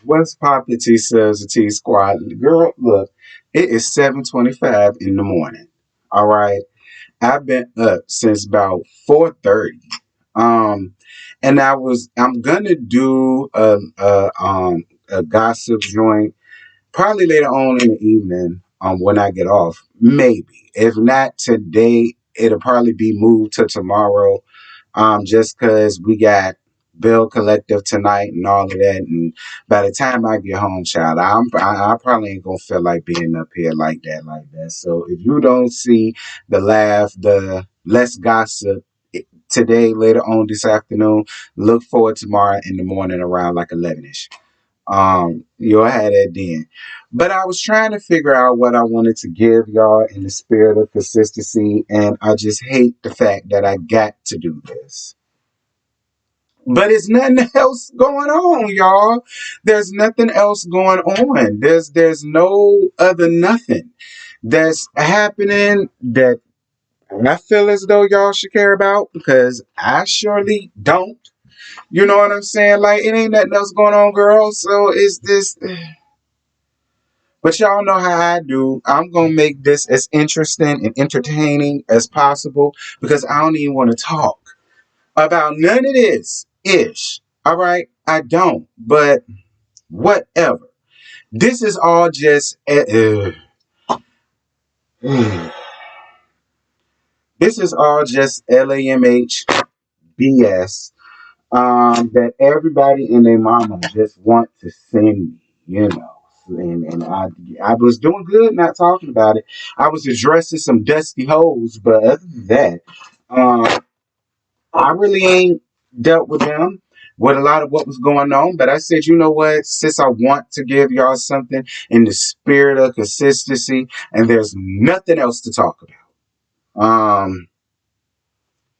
What's poppin' T Subs and T Squad? Girl, look, it is 7:25 in the morning. All right. I've been up since about 4:30. Um, and I'm gonna do a gossip joint probably later on in the evening, when I get off. Maybe. If not today, it'll probably be moved to tomorrow. Just cause we got bill collective tonight and all of that. And by the time I get home, child, I probably ain't gonna feel like being up here like that. So if you don't see the laugh, the let's gossip today, later on this afternoon, look forward tomorrow in the morning around like 11ish. You'll have that then. But I was trying to figure out what I wanted to give y'all in the spirit of consistency, and I just hate the fact that I got to do this. But it's nothing else going on, y'all. There's nothing else going on. There's no other nothing that's happening that I feel as though y'all should care about, because I surely don't. You know what I'm saying? Like, it ain't nothing else going on, girl. So it's this. But y'all know how I do. I'm going to make this as interesting and entertaining as possible, because I don't even want to talk about none of this ish. All right? I don't. But whatever. This is all just. This is all just LAMH BS, that everybody and their mama just want to send me, you know. And I was doing good not talking about it. I was addressing some dusty holes, but other than that, um, I really ain't dealt with them with a lot of what was going on. But I said, you know what? Since I want to give y'all something in the spirit of consistency, and there's nothing else to talk about.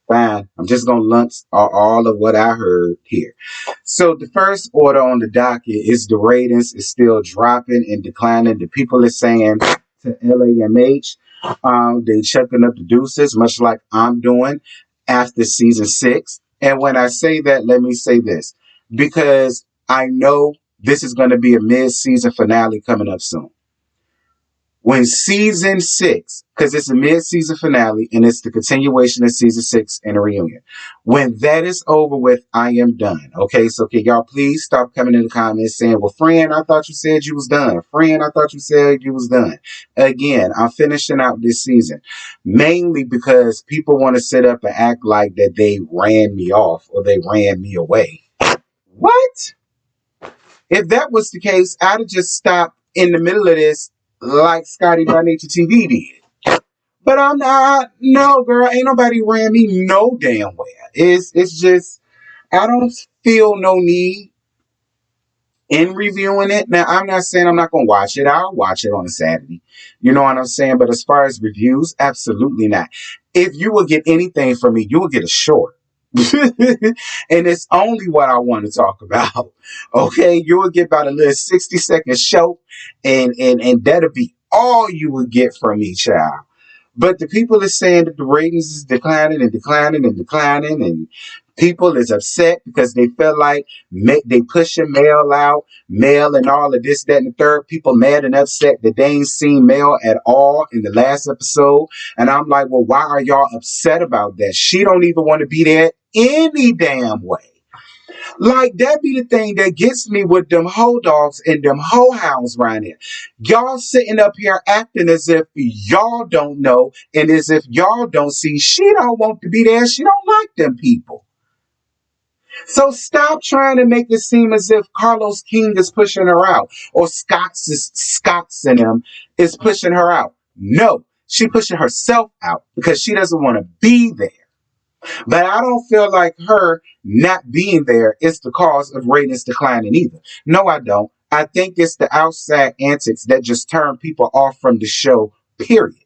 Fine. I'm just going to lump all of what I heard here. So the first order on the docket is the ratings is still dropping and declining. The people are saying to LAMH, they chucking up the deuces, much like I'm doing after season 6. And when I say that, let me say this, because I know this is going to be a mid-season finale coming up soon. When season 6, because it's a mid-season finale and it's the continuation of season 6 and a reunion. When that is over with, I am done. Okay, so can y'all please stop coming in the comments saying, well, friend, I thought you said you was done. Friend, I thought you said you was done. Again, I'm finishing out this season. Mainly because people want to sit up and act like that they ran me off or they ran me away. What? If that was the case, I'd have just stopped in the middle of this like Scotty by Nature TV did. But I'm not. No, girl, ain't nobody ran me no damn where. It's just I don't feel no need in reviewing it. Now, I'm not saying I'm not gonna watch it. I'll watch it on a Saturday. You know what I'm saying? But as far as reviews, absolutely not. If you will get anything from me, you will get a short. And it's only what I want to talk about. Okay, you will get about a little 60-second show, and that'll be all you will get from me, child. But the people are saying that the ratings is declining and declining and declining, and people is upset because they feel like they pushing mail out, mail and all of this, that, and the third. People mad and upset that they ain't seen mail at all in the last episode. And I'm like, well, why are y'all upset about that? She don't even want to be there any damn way. Like, that be the thing that gets me with them hoe dogs and them hoe hounds right here. Y'all sitting up here acting as if y'all don't know and as if y'all don't see. She don't want to be there. She don't like them people. So stop trying to make it seem as if Carlos King is pushing her out or Scott's and him is pushing her out. No, she pushing herself out because she doesn't want to be there. But I don't feel like her not being there is the cause of ratings declining either. No, I don't. I think it's the outside antics that just turn people off from the show, period.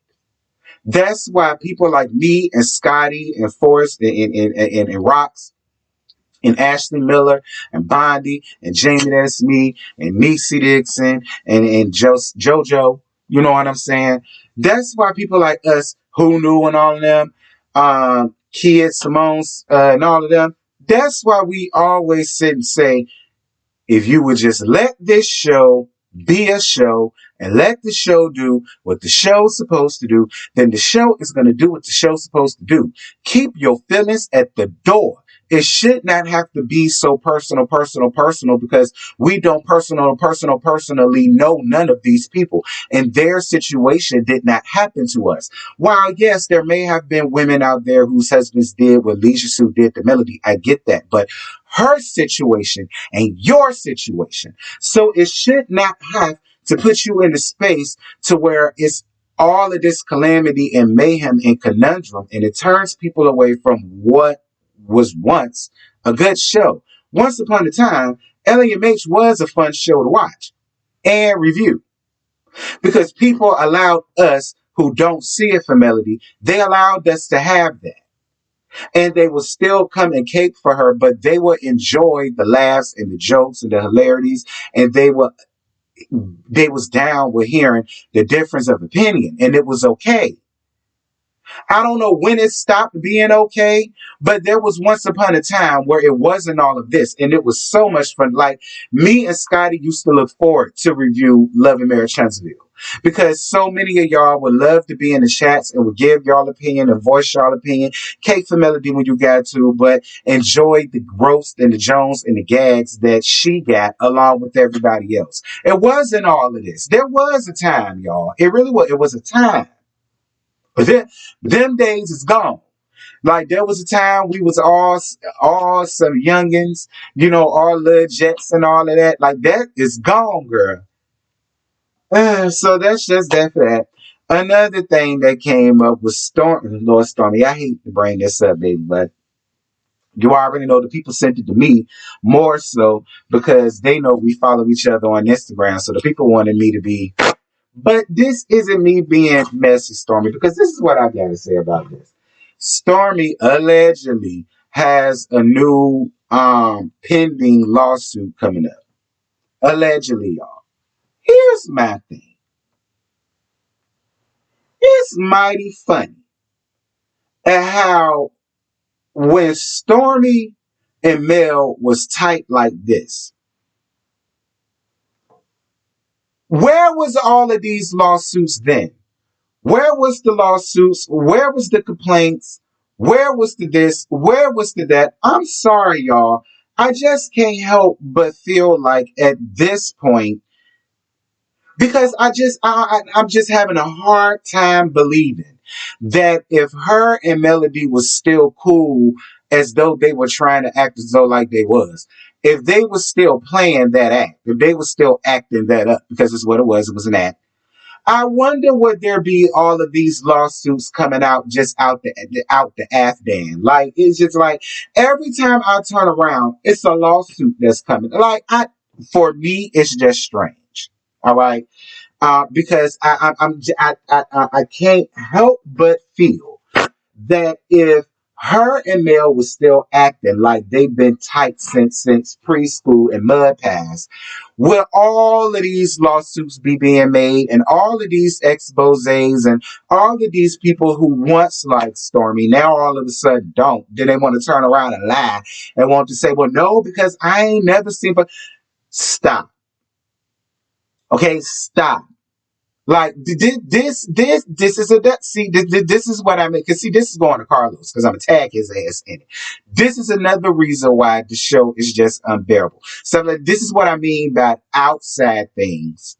That's why people like me and Scotty and Forrest and Rox and Ashley Miller and Bondi and Jamie That's Me and Niecy Dixon and JoJo, you know what I'm saying? That's why people like us, Who Knew and all of them, Kid Simone's and all of them, that's why we always sit and say, If you would just let this show be a show and let the show do what the show's supposed to do, then the show is going to do what the show's supposed to do. Keep your feelings at the door. It should not have to be so personal, because we don't personally know none of these people. And their situation did not happen to us. While, yes, there may have been women out there whose husbands did what Leisure Suit did to Melody. I get that. But her situation and your situation. So it should not have to put you in a space to where it's all of this calamity and mayhem and conundrum, and it turns people away from what was once a good show. Once upon a time, LAMH was a fun show to watch and review, because people allowed us who don't see it for Melody, they allowed us to have that. And they will still come and cape for her, but they will enjoy the laughs and the jokes and the hilarities, and they was down with hearing the difference of opinion, and it was okay. I don't know when it stopped being okay, but there was once upon a time where it wasn't all of this, and it was so much fun. Like, me and Scotty used to look forward to review Love and Marriage Huntsville, because so many of y'all would love to be in the chats and would give y'all opinion and voice y'all opinion. Cake for Melody when you got to, but enjoy the roast and the Jones and the gags that she got along with everybody else. It wasn't all of this. There was a time, y'all. It really was. It was a time. But then, them days is gone. Like, there was a time we was all some youngins, all little jets and all of that. Like, that is gone, girl. So that's just that for that. Another thing that came up was Lord Stormy. I hate to bring this up, baby, but you already know the people sent it to me more so because they know we follow each other on Instagram. So the people wanted me to be. But this isn't me being messy, Stormy, because this is what I got to say about this. Stormy allegedly has a new pending lawsuit coming up. Allegedly, y'all. Here's my thing. It's mighty funny at how when Stormy and Mel was tight like this, where was all of these lawsuits then? Where was the lawsuits? Where was the complaints? Where was the this? Where was the that? I'm sorry, y'all. I just can't help but feel like at this point, because I'm just having a hard time believing that if her and Melody was still cool, as though they were trying to act as though like they was, if they were still playing that act, if they were still acting that up, because it's what it was an act. I wonder would there be all of these lawsuits coming out just out the Afghan. Like, it's just like every time I turn around, it's a lawsuit that's coming. Like, for me, it's just strange. All right, because I can't help but feel that if her and Mel was still acting like they've been tight since preschool and mud pass, will all of these lawsuits be being made and all of these exposés and all of these people who once liked Stormy now all of a sudden don't? Then they want to turn around and lie and want to say, well, no, because I ain't never seen. But stop. Okay, stop. Like, this is this is what I mean. Because see, this is going to Carlos because I'm gonna tag his ass in it. This is another reason why the show is just unbearable. So like, this is what I mean by outside things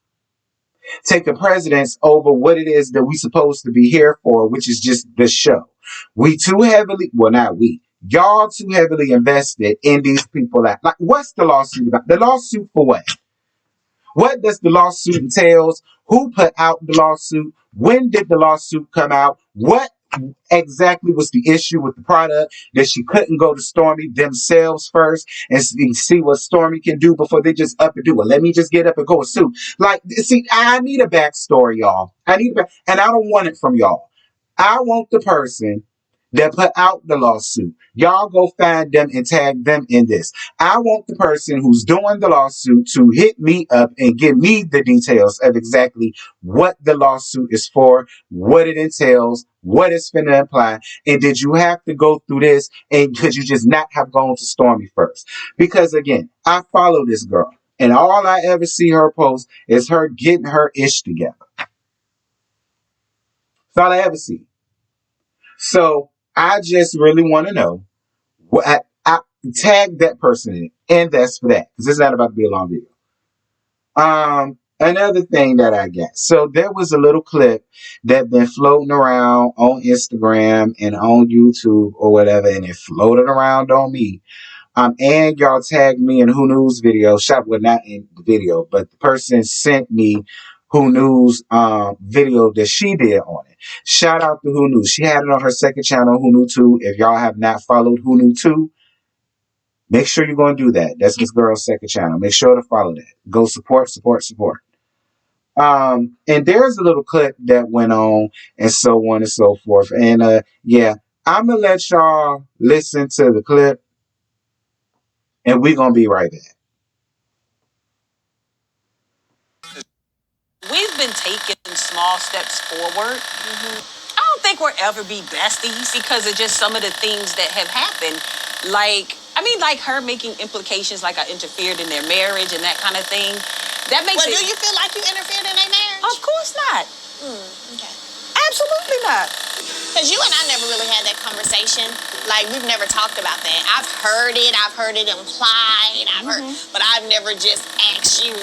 taking precedence over what it is that we supposed to be here for, which is just the show. We too heavily, well, not we. Y'all too heavily invested in these people. Like, what's the lawsuit about? The lawsuit for what? What does the lawsuit entails? Who put out the lawsuit? When did the lawsuit come out? What exactly was the issue with the product that she couldn't go to Stormy themselves first and see what Stormy can do before they just up and do it? Let me just get up and go and sue. Like, see, I need a backstory, y'all. And I don't want it from y'all. I want the person that put out the lawsuit. Y'all go find them and tag them in this. I want the person who's doing the lawsuit to hit me up and give me the details of exactly what the lawsuit is for, what it entails, what it's going to imply, and did you have to go through this, and could you just not have gone to Stormy first? Because again, I follow this girl. And all I ever see her post is her getting her ish together. That's all I ever see. So I just really want to know what I tag that person in it. And that's for that. Because it's not about to be a long video. Another thing that I got. So there was a little clip that been floating around on Instagram and on YouTube or whatever, and it floated around on me. And y'all tagged me in Who News video. Well, not in the video, but the person sent me Who News video that she did on it. Shout out to Who News. She had it on her second channel, Who Knew 2. If y'all have not followed Who Knew 2, make sure you're going to do that. That's Miss Girl's second channel. Make sure to follow that. Go support, support, support. And there's a little clip that went on and so on and so forth. And yeah, I'm going to let y'all listen to the clip and we're going to be right back. We've been taking small steps forward. I don't think we'll ever be besties because of just some of the things that have happened. Like her making implications like I interfered in their marriage and that kind of thing. That makes do you feel like you interfered in their marriage? Of course not. Okay. Absolutely not. Because you and I never really had that conversation. Like, we've never talked about that. I've heard it implied, but I've never just asked you.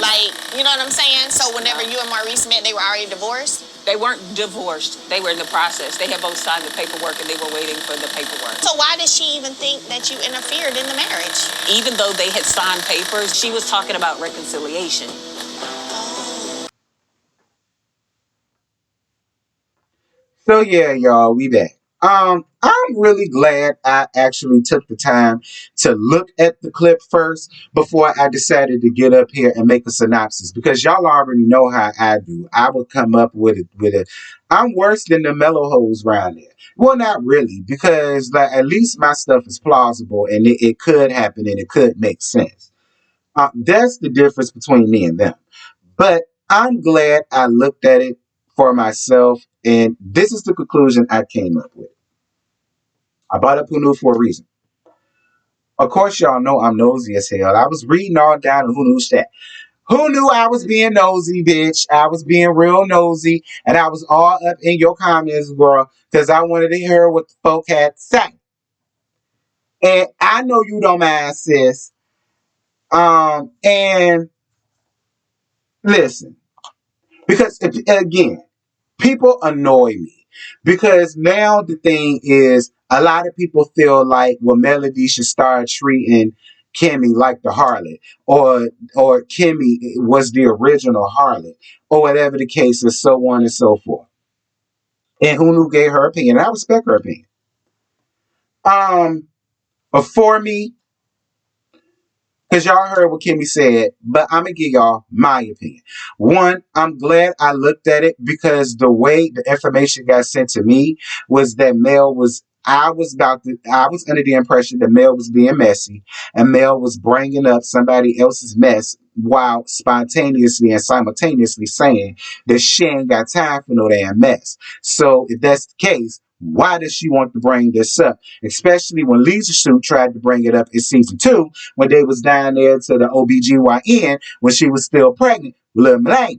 Like, you know what I'm saying? So whenever you and Maurice met, they were already divorced? They weren't divorced. They were in the process. They had both signed the paperwork and they were waiting for the paperwork. So why did she even think that you interfered in the marriage? Even though they had signed papers, she was talking about reconciliation. So yeah, y'all, we back. I'm really glad I actually took the time to look at the clip first before I decided to get up here and make a synopsis, because y'all already know how I do. I would come up with it. I'm worse than the mellow hoes around there. Well, not really, because like at least my stuff is plausible and it could happen and it could make sense. That's the difference between me and them. But I'm glad I looked at it for myself, and this is the conclusion I came up with. I bought up Who Knew for a reason. Of course, y'all know I'm nosy as hell. I was reading all down Who Knew chat. Who knew I was being nosy, bitch? I was being real nosy, and I was all up in your comments, girl, because I wanted to hear what the folk had to say. And I know you don't mind, sis. And listen, because again, people annoy me because now the thing is a lot of people feel like, well, Melody should start treating Kimmy like the harlot, or Kimmy was the original harlot, or whatever the case is, so on and so forth. And Who Knew gave her opinion. I respect her opinion. For me, because y'all heard what Kimmy said, but I'm going to give y'all my opinion. One, I'm glad I looked at it because the way the information got sent to me was that I was under the impression that Mel was being messy and Mel was bringing up somebody else's mess while spontaneously and simultaneously saying that she ain't got time for no damn mess. So if that's the case, why does she want to bring this up? Especially when Lisa Sue tried to bring it up in season 2 when they was down there to the OBGYN when she was still pregnant with Lil Melania.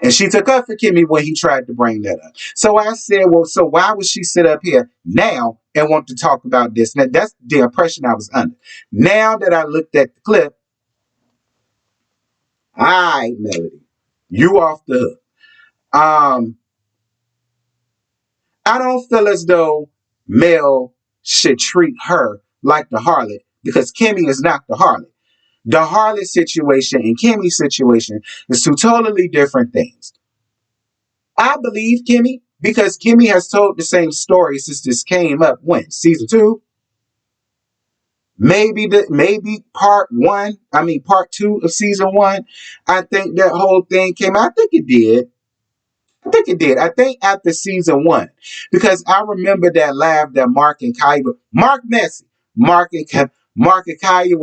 And she took up for Kimmy when he tried to bring that up. So I said, well, so why would she sit up here now and want to talk about this? Now, that's the impression I was under. Now that I looked at the clip, all right, Melody, you off the hook. I don't feel as though Mel should treat her like the harlot because Kimmy is not the harlot. The harlot situation and Kimmy's situation is two totally different things. I believe Kimmy because Kimmy has told the same story since this came up when? Season 2? Maybe part 2 of season 1. I think that whole thing came out. I think it did. I think after season 1, because I remember that laugh that Mark and Kaya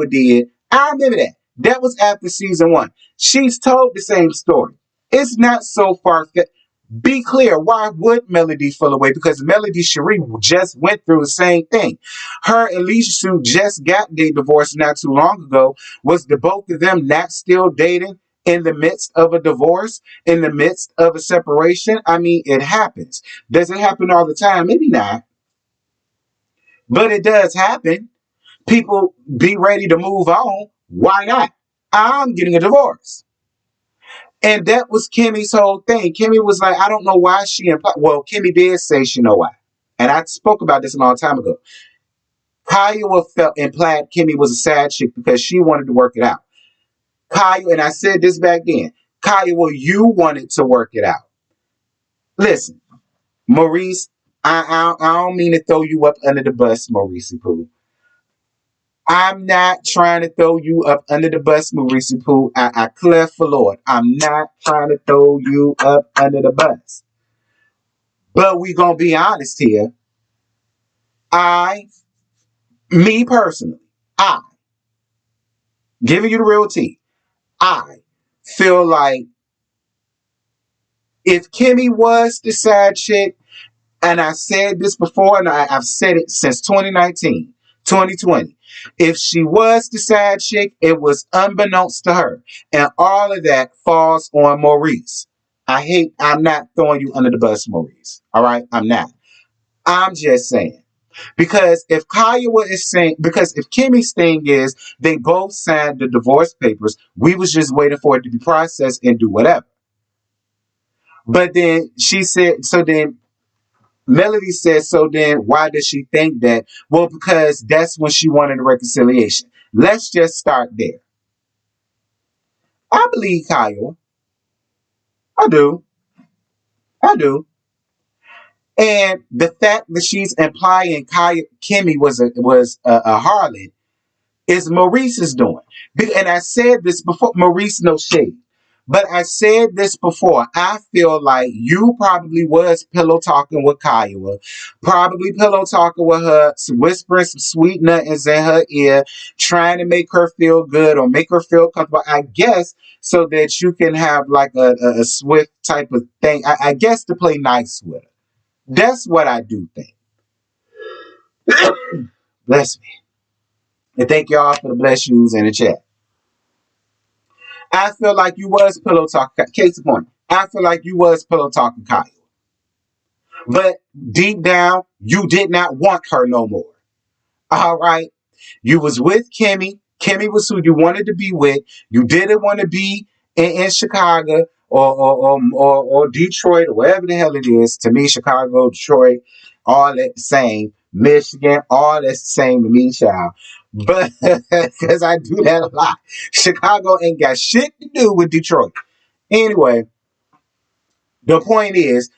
did. I remember that. That was after season 1. She's told the same story. It's not so far-fetched. Be clear, why would Melody feel away? Because Melody Cherie just went through the same thing. Her and Leisha Sue just got their divorce not too long ago. Was the both of them not still dating in the midst of a divorce, in the midst of a separation? I mean, it happens. Does it happen all the time? Maybe not, but it does happen. People be ready to move on. Why not? I'm getting a divorce. And that was Kimmy's whole thing. Kimmy was like, I don't know why she implied. Well, Kimmy did say she know why. And I spoke about this a long time ago. Kaya felt implied Kimmy was a sad chick because she wanted to work it out. Kaya, and I said this back then, Kaya, well, you wanted to work it out. Listen, Maurice, I don't mean to throw you up under the bus, Maurice Pooh. I'm not trying to throw you up under the bus, Maurice Pooh. I clear for Lord. I'm not trying to throw you up under the bus. But we gonna be honest here. Me personally, I, giving you the real tea, I feel like if Kimmy was the side chick, and I said this before, and I've said it since 2019, 2020. If she was the side chick, it was unbeknownst to her. And all of that falls on Maurice. I'm not throwing you under the bus, Maurice. All right? I'm not. I'm just saying. Because if if Kimmy's thing is they both signed the divorce papers, we was just waiting for it to be processed and do whatever. But then she said, so then Melody says, so then why does she think that? Well, because that's when she wanted a reconciliation. Let's just start there. I believe Kyle. I do. I do. And the fact that she's implying Kimmy was a harlot is Maurice's doing. And I said this before. Maurice, no shade. But I said this before. I feel like you probably was pillow talking with Kiowa, probably pillow talking with her, whispering some sweet nothings in her ear, trying to make her feel good or make her feel comfortable. I guess so that you can have like a swift type of thing. I guess to play nice with her. That's what I do think. Bless me. And thank y'all for the bless yous in the chat. I feel like you was pillow talking. Case in point, I feel like you was pillow talking Kyle. But deep down, you did not want her no more. All right? You was with Kimmy. Kimmy was who you wanted to be with. You didn't want to be in Chicago or Detroit or wherever the hell it is. To me, Chicago, Detroit, all that the same. Michigan, all that's the same to me, child. But because I do that a lot. Chicago ain't got shit to do with Detroit. Anyway, the point is,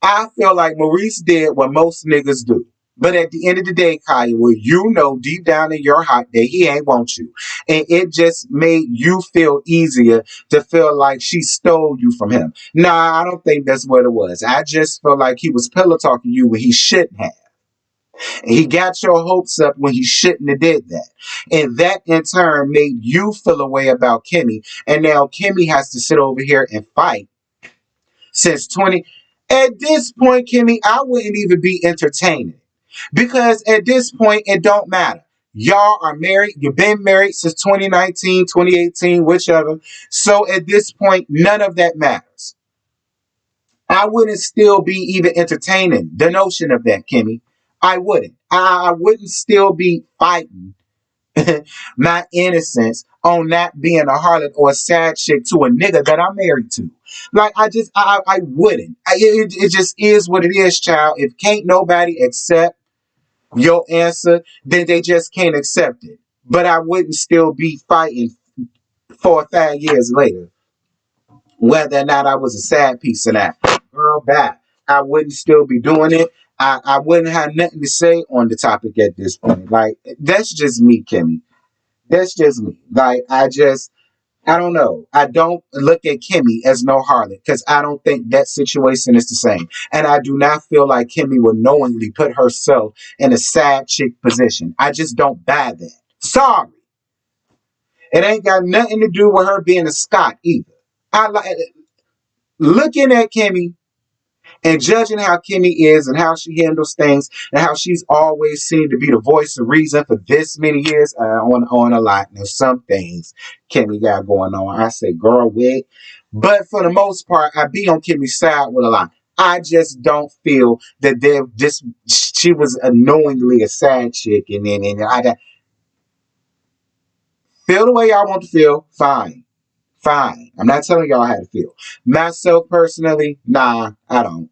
I feel like Maurice did what most niggas do. But at the end of the day, Kaya, well, you know deep down in your heart that he ain't want you. And it just made you feel easier to feel like she stole you from him. Nah, I don't think that's what it was. I just feel like he was pillow talking you when he shouldn't have. And he got your hopes up when he shouldn't have did that. And that in turn made you feel a way about Kimmy. And now Kimmy has to sit over here and fight since 20. At this point, Kimmy, I wouldn't even be entertaining. Because at this point, it don't matter. Y'all are married. You've been married since 2019, 2018, whichever. So at this point, none of that matters. I wouldn't still be even entertaining the notion of that, Kimmy. I wouldn't. I wouldn't still be fighting my innocence on not being a harlot or a sad chick to a nigga that I'm married to. Like, I wouldn't. It just is what it is, child. If can't nobody accept your answer, then they just can't accept it. But I wouldn't still be fighting 4 or 5 years later, whether or not I was a sad piece of that. Girl, back. I wouldn't still be doing it. I wouldn't have nothing to say on the topic at this point. Like, that's just me, Kimmy. That's just me. Like, I don't know. I don't look at Kimmy as no harlot because I don't think that situation is the same. And I do not feel like Kimmy would knowingly put herself in a sad chick position. I just don't buy that. Sorry. It ain't got nothing to do with her being a Scot either. I like looking at Kimmy. And judging how Kimmy is and how she handles things and how she's always seemed to be the voice of reason for this many years, on a lot. Now, some things Kimmy got going on, I say, girl, wait. But for the most part, I be on Kimmy's side with a lot. I just don't feel that they're just, she was unknowingly a side chick. And I got, feel the way y'all want to feel, fine. Fine. I'm not telling y'all how to feel. Myself personally, nah, I don't.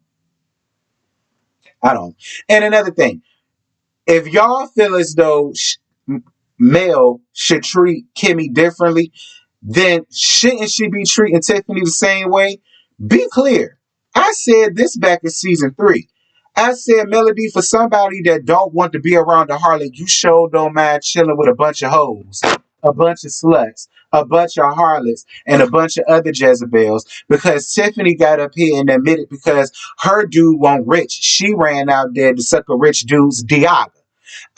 I don't. And another thing, if y'all feel as though Mel should treat Kimmy differently, then shouldn't she be treating Tiffany the same way? Be clear. I said this back in season 3. I said, Melody, for somebody that don't want to be around the harlot, you sure don't mind chilling with a bunch of hoes, a bunch of sluts, a bunch of harlots, and a bunch of other Jezebels. Because Tiffany got up here and admitted because her dude wasn't rich, she ran out there to suck a rich dude's Diaga.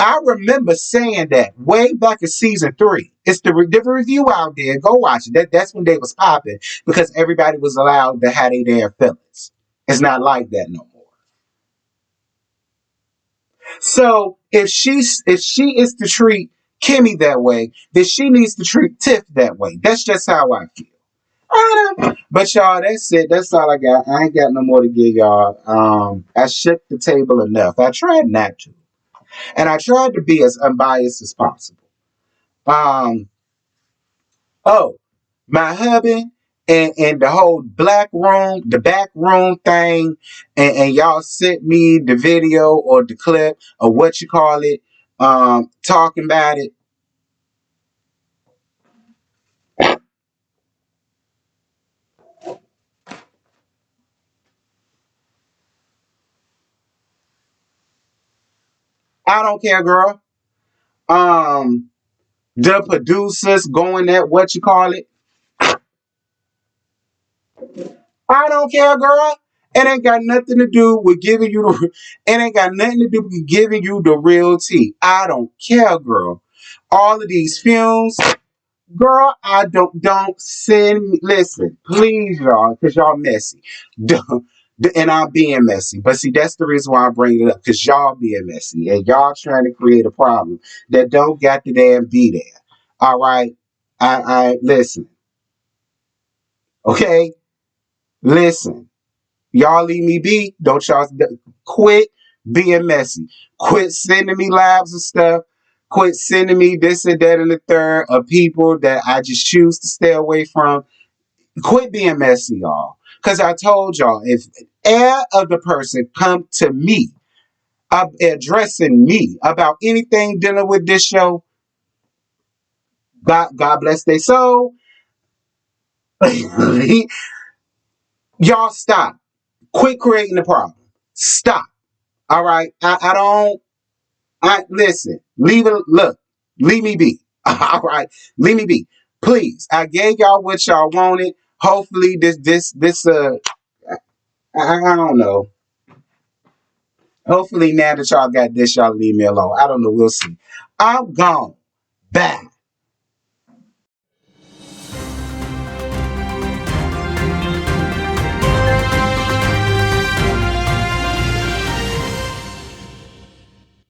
I remember saying that way back in season 3. It's the review out there. Go watch it. That's when they was popping because everybody was allowed to have their damn feelings. It's not like that no more. So if she is to treat Kimmy that way, then she needs to treat Tiff that way. That's just how I feel. But y'all, that's it. That's all I got. I ain't got no more to give y'all. I shook the table enough. I tried not to. And I tried to be as unbiased as possible. Um, oh, my hubby and the whole black room, the back room thing, and y'all sent me the video or the clip or what you call it, talking about it. I don't care, girl. Um, the producers going at what you call it. I don't care, girl. It ain't got nothing to do with giving you the. It ain't got nothing to do with giving you the real tea. I don't care, girl. All of these fumes, girl. I don't send me. Listen, please, y'all, because y'all messy. Don't- And I'm being messy. But see, that's the reason why I bring it up, because y'all being messy and y'all trying to create a problem that don't got to damn be there. All right, I listen. Okay, listen. Y'all leave me be. Don't y'all quit being messy. Quit sending me lives and stuff. Quit sending me this and that and the third of people that I just choose to stay away from. Quit being messy, y'all. Because I told y'all, if air of the person come to me, addressing me about anything dealing with this show, God bless their soul. Y'all stop. Quit creating the problem. Stop. All right. I don't. I listen. Leave it. Look. Leave me be. All right. Leave me be. Please. I gave y'all what y'all wanted. Hopefully, this. I don't know. Hopefully, now that y'all got this, y'all leave me alone. I don't know. We'll see. I'm gone. Bye.